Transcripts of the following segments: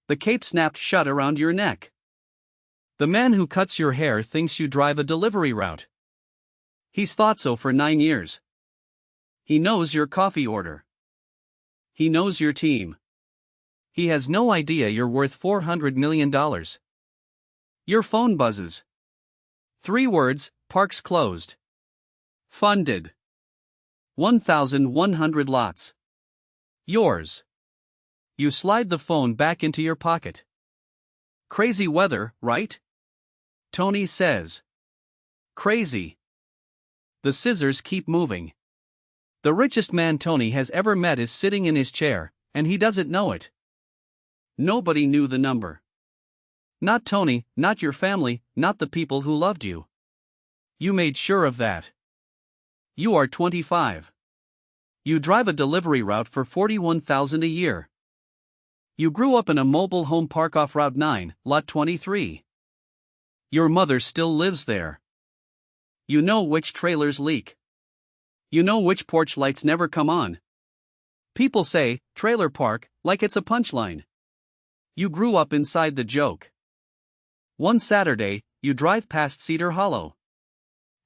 The cape snapped shut around your neck. The man who cuts your hair thinks you drive a delivery route. He's thought so for 9 years. He knows your coffee order. He knows your team. He has no idea you're worth $400 million. Your phone buzzes. 3 words, parks closed. Funded. 1,100 lots. Yours. You slide the phone back into your pocket. Crazy weather, right? Tony says. Crazy. The scissors keep moving. The richest man Tony has ever met is sitting in his chair, and he doesn't know it. Nobody knew the number. Not Tony, not your family, not the people who loved you. You made sure of that. You are 25. You drive a delivery route for $41,000 a year. You grew up in a mobile home park off Route 9, Lot 23. Your mother still lives there. You know which trailers leak. You know which porch lights never come on. People say, trailer park, like it's a punchline. You grew up inside the joke. One Saturday, you drive past Cedar Hollow.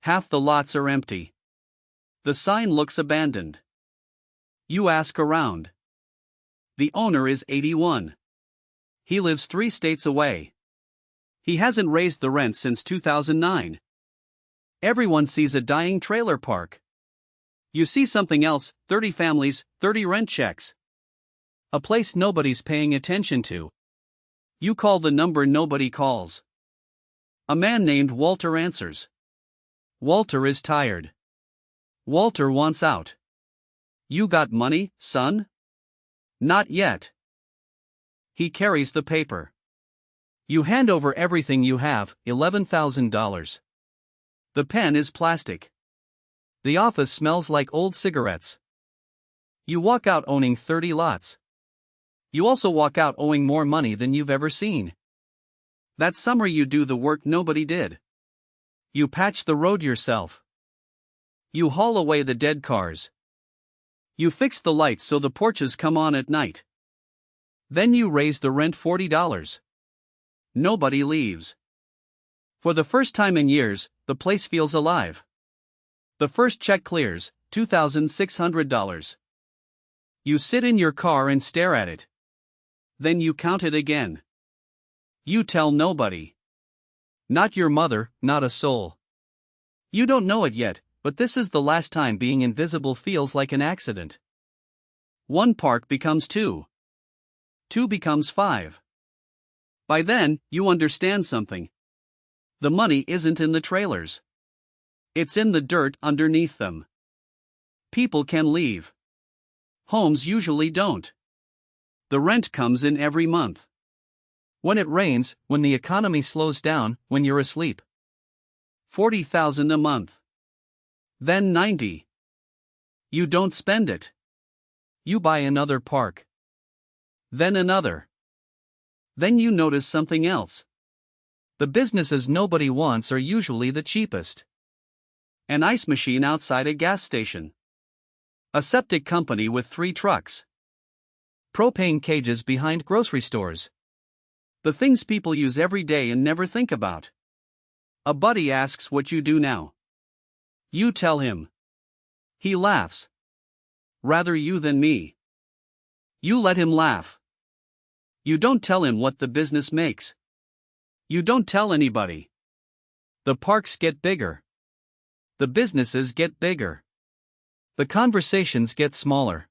Half the lots are empty. The sign looks abandoned. You ask around. The owner is 81. He lives 3 states away. He hasn't raised the rent since 2009. Everyone sees a dying trailer park. You see something else, 30 families, 30 rent checks. A place nobody's paying attention to. You call the number nobody calls. A man named Walter answers. Walter is tired. Walter wants out. You got money, son? Not yet. He carries the paper. You hand over everything you have, $11,000. The pen is plastic. The office smells like old cigarettes. You walk out owning 30 lots. You also walk out owing more money than you've ever seen. That summer you do the work nobody did. You patch the road yourself. You haul away the dead cars. You fix the lights so the porches come on at night. Then you raise the rent $40. Nobody leaves. For the first time in years, the place feels alive. The first check clears, $2,600. You sit in your car and stare at it. Then you count it again. You tell nobody. Not your mother, not a soul. You don't know it yet, but this is the last time being invisible feels like an accident. 1 park becomes 2. 2 becomes 5. By then, you understand something. The money isn't in the trailers. It's in the dirt underneath them. People can leave. Homes usually don't. The rent comes in every month. When it rains, when the economy slows down, when you're asleep. $40,000 a month. Then 90. You don't spend it. You buy another park. Then another. Then you notice something else. The businesses nobody wants are usually the cheapest. An ice machine outside a gas station. A septic company with 3 trucks. Propane cages behind grocery stores. The things people use every day and never think about. A buddy asks what you do now. You tell him. He laughs. Rather you than me. You let him laugh. You don't tell him what the business makes. You don't tell anybody. The parks get bigger. The businesses get bigger. The conversations get smaller.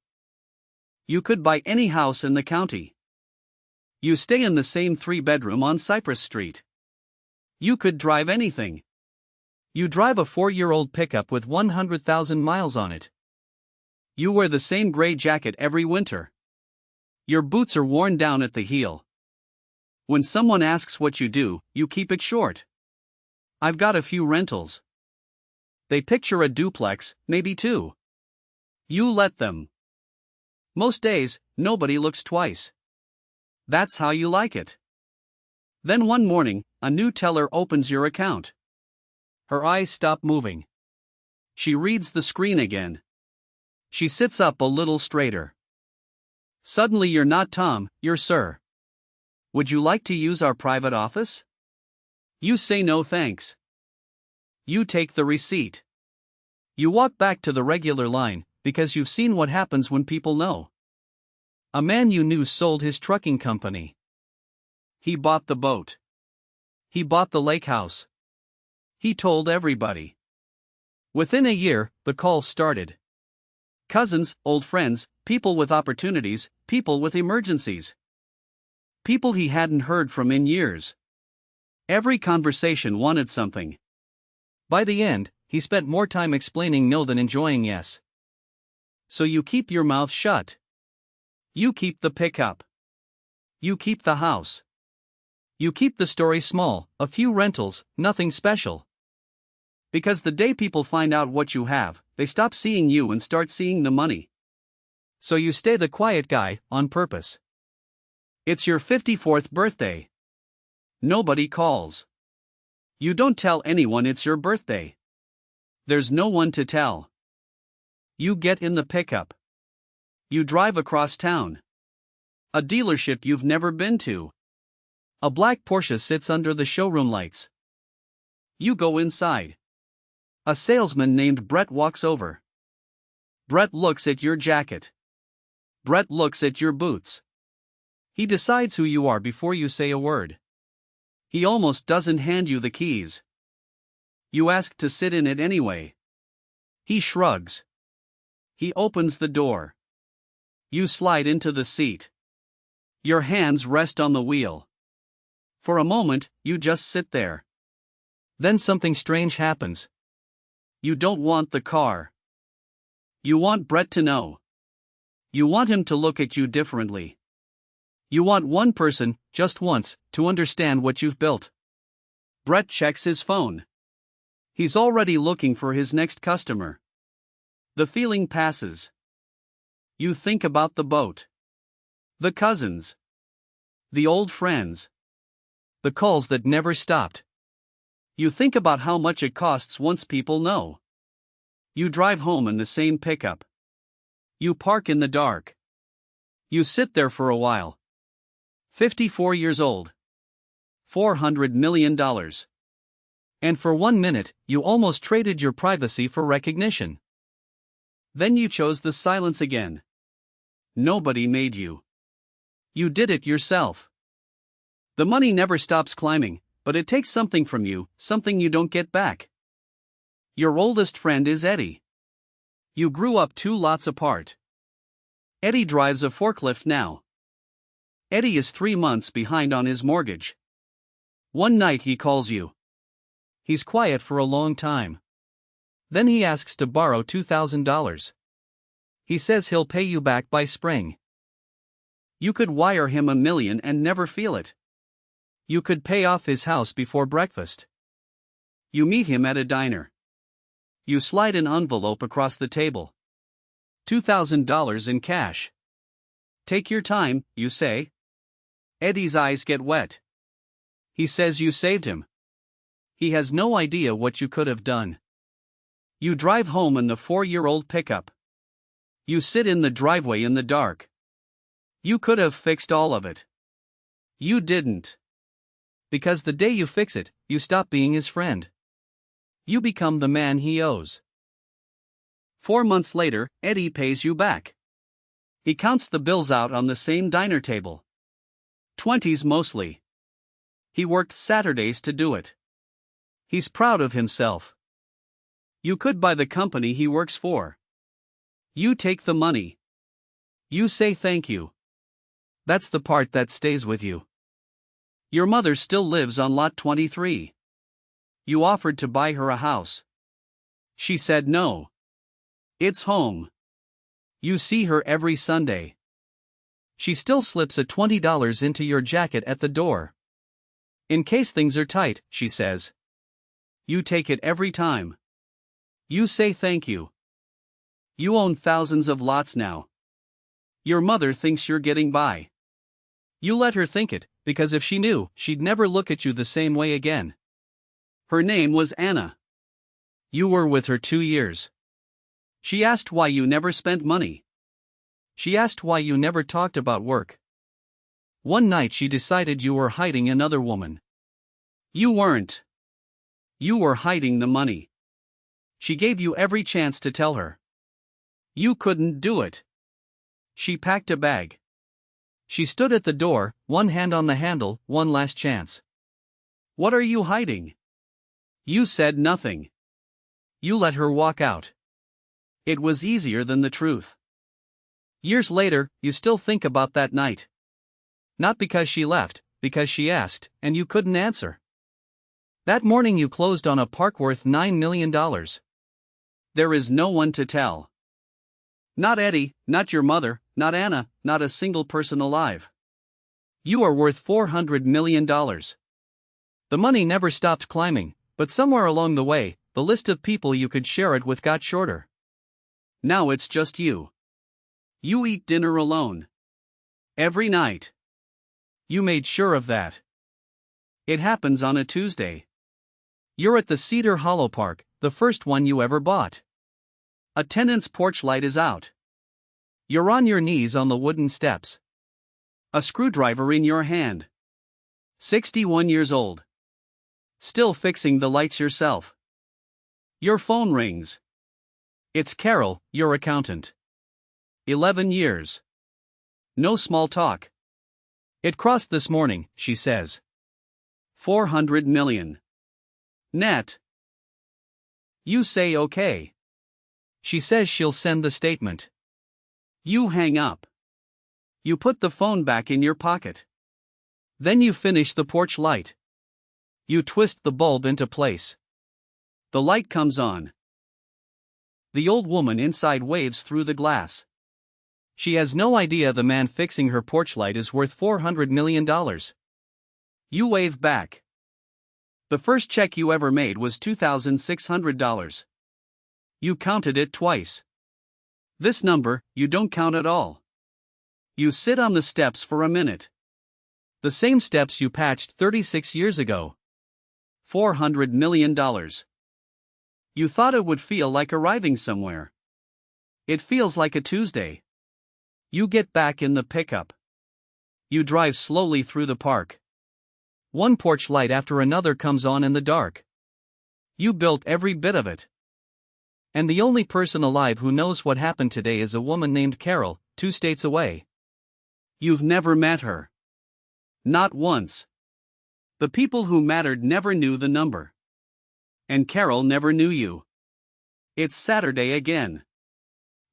You could buy any house in the county. You stay in the same 3-bedroom on Cypress Street. You could drive anything. You drive a 4-year-old pickup with 100,000 miles on it. You wear the same gray jacket every winter. Your boots are worn down at the heel. When someone asks what you do, you keep it short. I've got a few rentals. They picture a duplex, maybe 2. You let them. Most days, nobody looks twice. That's how you like it. Then one morning, a new teller opens your account. Her eyes stop moving. She reads the screen again. She sits up a little straighter. Suddenly you're not Tom, you're Sir. Would you like to use our private office? You say no thanks. You take the receipt. You walk back to the regular line, because you've seen what happens when people know. A man you knew sold his trucking company. He bought the boat. He bought the lake house. He told everybody. Within a year, the calls started. Cousins, old friends, people with opportunities, people with emergencies. People he hadn't heard from in years. Every conversation wanted something. By the end, he spent more time explaining no than enjoying yes. So you keep your mouth shut. You keep the pickup. You keep the house. You keep the story small, a few rentals, nothing special. Because the day people find out what you have, they stop seeing you and start seeing the money. So you stay the quiet guy, on purpose. It's your 54th birthday. Nobody calls. You don't tell anyone it's your birthday. There's no one to tell. You get in the pickup. You drive across town. A dealership you've never been to. A black Porsche sits under the showroom lights. You go inside. A salesman named Brett walks over. Brett looks at your jacket. Brett looks at your boots. He decides who you are before you say a word. He almost doesn't hand you the keys. You ask to sit in it anyway. He shrugs. He opens the door. You slide into the seat. Your hands rest on the wheel. For a moment, you just sit there. Then something strange happens. You don't want the car. You want Brett to know. You want him to look at you differently. You want one person, just once, to understand what you've built. Brett checks his phone. He's already looking for his next customer. The feeling passes. You think about the boat. The cousins. The old friends. The calls that never stopped. You think about how much it costs once people know. You drive home in the same pickup. You park in the dark. You sit there for a while. 54 years old. $400 million. And for 1 minute, you almost traded your privacy for recognition. Then you chose the silence again. Nobody made you. You did it yourself. The money never stops climbing, but it takes something from you, something you don't get back. Your oldest friend is Eddie. You grew up 2 lots apart. Eddie drives a forklift now. Eddie is 3 months behind on his mortgage. One night he calls you. He's quiet for a long time. Then he asks to borrow $2,000. He says he'll pay you back by spring. You could wire him $1 million and never feel it. You could pay off his house before breakfast. You meet him at a diner. You slide an envelope across the table. $2,000 in cash. Take your time, you say. Eddie's eyes get wet. He says you saved him. He has no idea what you could have done. You drive home in the 4-year-old pickup. You sit in the driveway in the dark. You could have fixed all of it. You didn't. Because the day you fix it, you stop being his friend. You become the man he owes. 4 months later, Eddie pays you back. He counts the bills out on the same diner table. 20s mostly. He worked Saturdays to do it. He's proud of himself. You could buy the company he works for. You take the money. You say thank you. That's the part that stays with you. Your mother still lives on lot 23. You offered to buy her a house. She said no. It's home. You see her every Sunday. She still slips a $20 into your jacket at the door. In case things are tight, she says. You take it every time. You say thank you. You own thousands of lots now. Your mother thinks you're getting by. You let her think it, because if she knew, she'd never look at you the same way again. Her name was Anna. You were with her 2 years. She asked why you never spent money. She asked why you never talked about work. One night she decided you were hiding another woman. You weren't. You were hiding the money. She gave you every chance to tell her. You couldn't do it. She packed a bag. She stood at the door, one hand on the handle, one last chance. What are you hiding? You said nothing. You let her walk out. It was easier than the truth. Years later, you still think about that night. Not because she left, because she asked, and you couldn't answer. That morning you closed on a park worth $9 million. There is no one to tell. Not Eddie, not your mother, not Anna, not a single person alive. You are worth $400 million. The money never stopped climbing, but somewhere along the way, the list of people you could share it with got shorter. Now it's just you. You eat dinner alone. Every night. You made sure of that. It happens on a Tuesday. You're at the Cedar Hollow Park, the first one you ever bought. A tenant's porch light is out. You're on your knees on the wooden steps. A screwdriver in your hand. 61 years old. Still fixing the lights yourself. Your phone rings. It's Carol, your accountant. 11 years. No small talk. It crossed this morning, she says. 400 million. Net. You say okay. She says she'll send the statement. You hang up. You put the phone back in your pocket. Then you finish the porch light. You twist the bulb into place. The light comes on. The old woman inside waves through the glass. She has no idea the man fixing her porch light is worth $400 million. You wave back. The first check you ever made was $2,600. You counted it twice. This number, you don't count at all. You sit on the steps for a minute. The same steps you patched 36 years ago. $400 million. You thought it would feel like arriving somewhere. It feels like a Tuesday. You get back in the pickup. You drive slowly through the park. One porch light after another comes on in the dark. You built every bit of it. And the only person alive who knows what happened today is a woman named Carol, 2 states away. You've never met her. Not once. The people who mattered never knew the number. And Carol never knew you. It's Saturday again.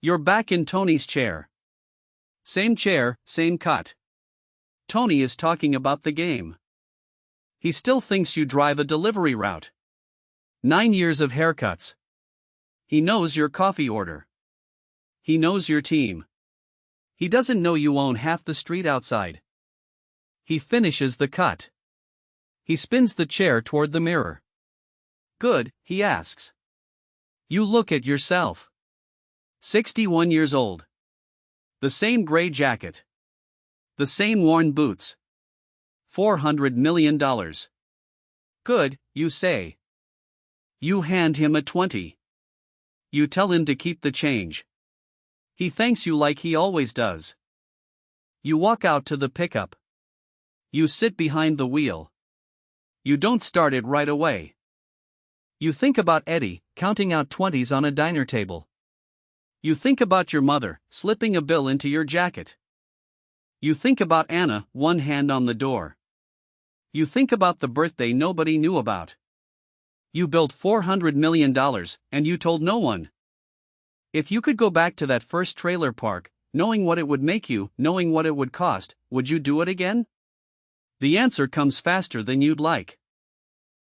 You're back in Tony's chair. Same chair, same cut. Tony is talking about the game. He still thinks you drive a delivery route. 9 years of haircuts. He knows your coffee order. He knows your team. He doesn't know you own half the street outside. He finishes the cut. He spins the chair toward the mirror. Good, he asks. You look at yourself. 61 years old. The same gray jacket. The same worn boots. $400 million. Good, you say. You hand him a 20. You tell him to keep the change. He thanks you like he always does. You walk out to the pickup. You sit behind the wheel. You don't start it right away. You think about Eddie, counting out 20s on a diner table. You think about your mother, slipping a bill into your jacket. You think about Anna, one hand on the door. You think about the birthday nobody knew about. You built $400 million, and you told no one. If you could go back to that first trailer park, knowing what it would make you, knowing what it would cost, would you do it again? The answer comes faster than you'd like.